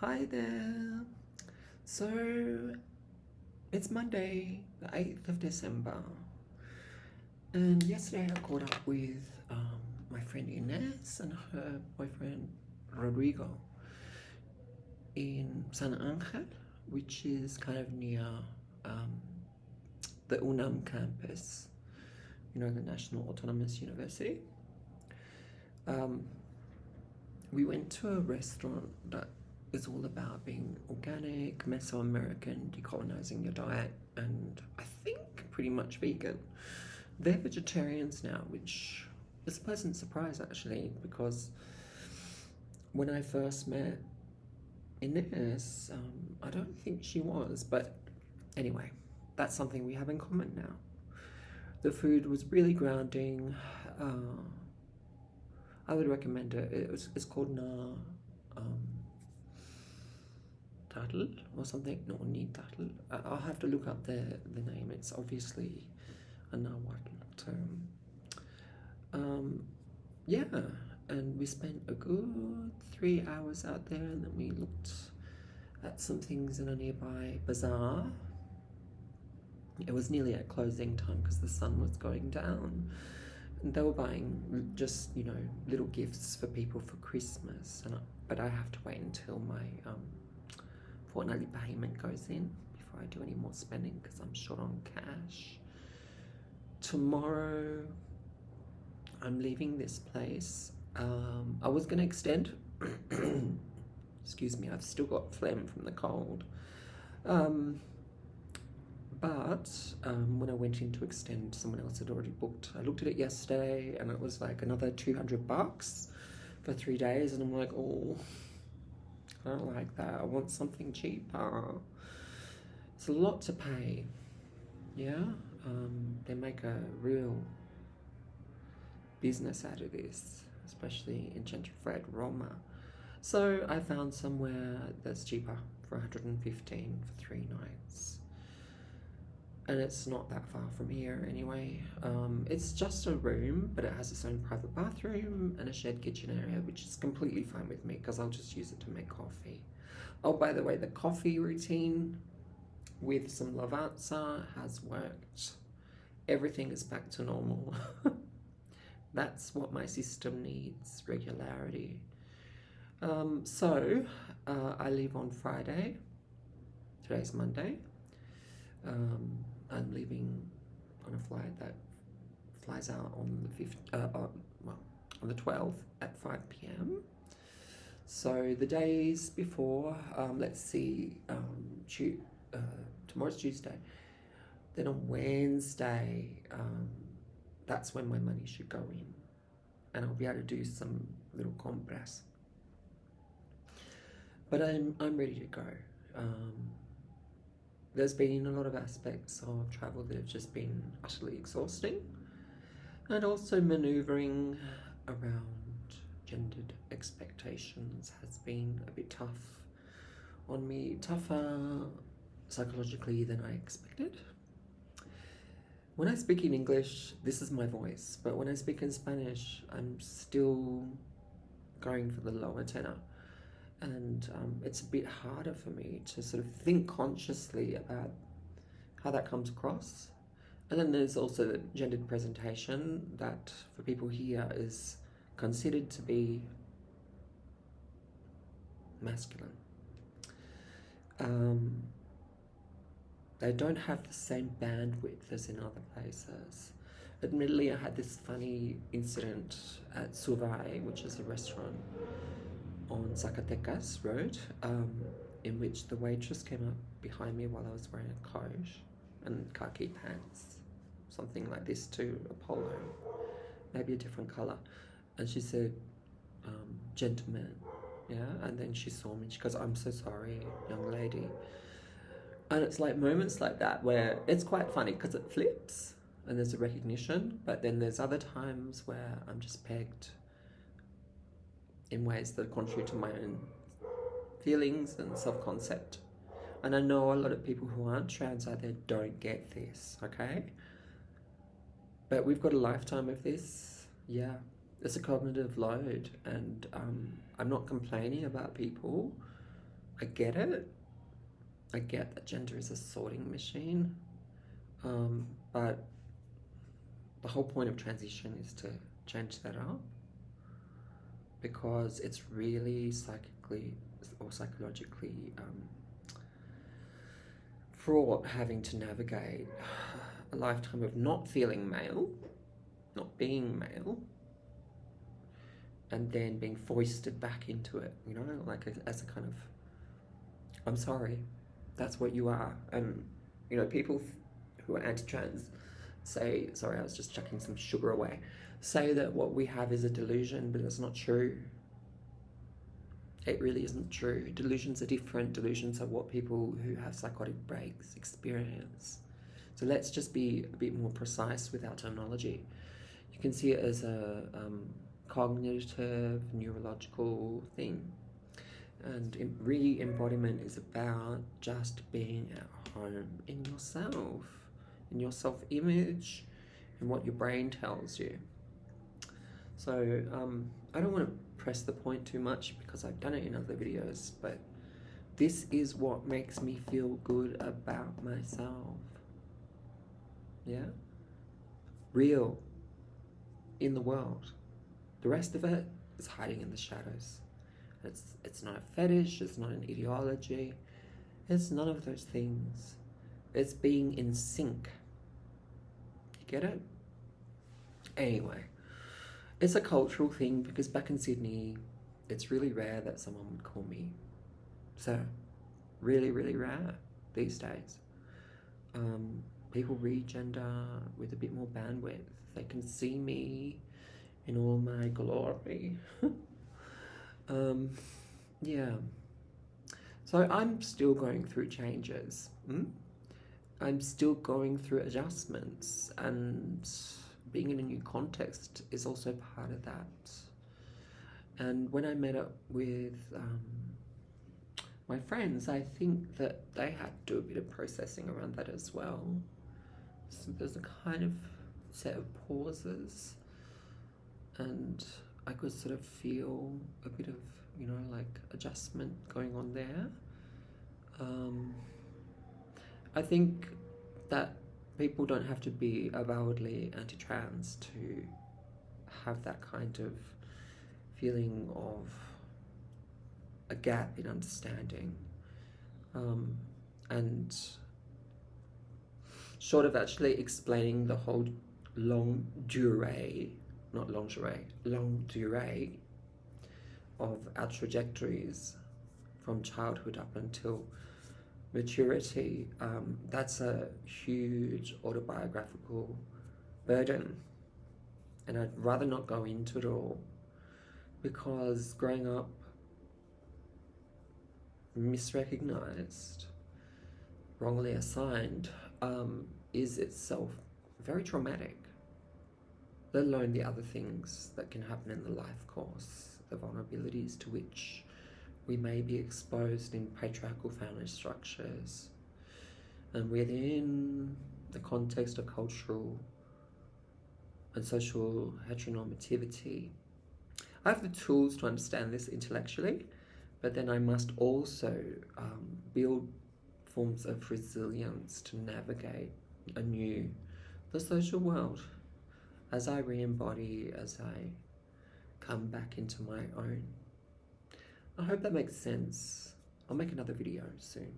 Hi there. So it's Monday, the 8th of December, and yesterday I caught up with my friend Ines and her boyfriend Rodrigo in San Angel, which is kind of near um, the UNAM campus, the National Autonomous University. Um, we went to a restaurant that is all about being organic, Mesoamerican, decolonizing your diet, and I think pretty much vegan. They're vegetarians now, which is a pleasant surprise actually, because when I first met Ines, I don't think she was, but anyway, that's something we have in common now. The food was really grounding. Uh, I would recommend it. It's called Na Turtle or something. No, Ni Turtle. I'll have to look up the name. It's obviously a Nahuatl term. Yeah, and we spent a good 3 hours out there, and then we looked at some things in a nearby bazaar. It was nearly at closing time because the sun was going down. And they were buying just, little gifts for people for Christmas. But I have to wait until my fortnightly payment goes in before I do any more spending because I'm short on cash. Tomorrow, I'm leaving this place. I was going to extend. Excuse me, I've still got phlegm from the cold. But when I went in to extend, someone else had already booked. I looked at it yesterday and it was like another $200 for 3 days. And I'm like, oh, I don't like that. I want something cheaper. It's a lot to pay. Yeah. They make a real business out of this, especially in gentrified Roma. So I found somewhere that's cheaper for 115 for 3 nights. And it's not that far from here anyway. It's just a room, but it has its own private bathroom and a shared kitchen area, which is completely fine with me because I'll just use it to make coffee. Oh, by the way, the coffee routine with some Lavazza has worked. Everything is back to normal. That's what my system needs, regularity. So I leave on Friday. Today's Monday. I'm leaving on a flight that flies out on the 12th at 5 p.m. So the days before, let's see, tomorrow's Tuesday. Then on Wednesday, that's when my money should go in, and I'll be able to do some little compras. But I'm ready to go. There's been a lot of aspects of travel that have just been utterly exhausting, and also maneuvering around gendered expectations has been a bit tough on me, tougher psychologically than I expected. When I speak in English, this is my voice, but when I speak in Spanish, I'm still going for the lower tenor. And it's a bit harder for me to sort of think consciously about how that comes across. And then there's also the gendered presentation that for people here is considered to be masculine. They don't have the same bandwidth as in other places. Admittedly, I had this funny incident at Suvai, which is a restaurant on Zacatecas Road, in which the waitress came up behind me while I was wearing a coat and khaki pants, something like this to a polo, maybe a different colour, and she said, gentleman, yeah, and then she saw me and she goes, I'm so sorry, young lady. And it's like moments like that where it's quite funny because it flips and there's a recognition, but then there's other times where I'm just pegged in ways that are contrary to my own feelings and self-concept. And I know a lot of people who aren't trans out there don't get this, okay? But we've got a lifetime of this. Yeah, it's a cognitive load, and I'm not complaining about people I get it. I get that gender is a sorting machine. But the whole point of transition is to change that up, because it's really psychically or psychologically fraught having to navigate a lifetime of not feeling male, not being male, and then being foisted back into it, you know, like as a kind of, I'm sorry, that's what you are. And, you know, people who are anti-trans say, sorry, I was just chucking some sugar away, say that what we have is a delusion, but it's not true. It really isn't true. Delusions are different. Delusions are what people who have psychotic breaks experience. So let's just be a bit more precise with our terminology. You can see it as a cognitive, neurological thing. And re-embodiment is about just being at home in yourself, in your self-image, and what your brain tells you. So I don't want to press the point too much because I've done it in other videos, but this is what makes me feel good about myself. Yeah? Real in the world. The rest of it is hiding in the shadows. It's not a fetish, it's not an ideology, it's none of those things. It's being in sync. You get it? Anyway, it's a cultural thing because back in Sydney, it's really rare that someone would call me sir. Really, really rare these days. People read gender with a bit more bandwidth. They can see me in all my glory. Yeah. So I'm still going through changes. I'm still going through adjustments, and being in a new context is also part of that. And when I met up with my friends, I think that they had to do a bit of processing around that as well. So there's a kind of set of pauses, and I could sort of feel a bit of, you know, like adjustment going on there. I think that people don't have to be avowedly anti-trans to have that kind of feeling of a gap in understanding. And short of actually explaining the whole longue durée of our trajectories from childhood up until maturity, that's a huge autobiographical burden, and I'd rather not go into it all, because growing up misrecognized, wrongly assigned, is itself very traumatic, let alone the other things that can happen in the life course, the vulnerabilities to which we may be exposed in patriarchal family structures and within the context of cultural and social heteronormativity. I have the tools to understand this intellectually, but then I must also build forms of resilience to navigate anew the social world as I re-embody, as I come back into my own. I hope that makes sense. I'll make another video soon.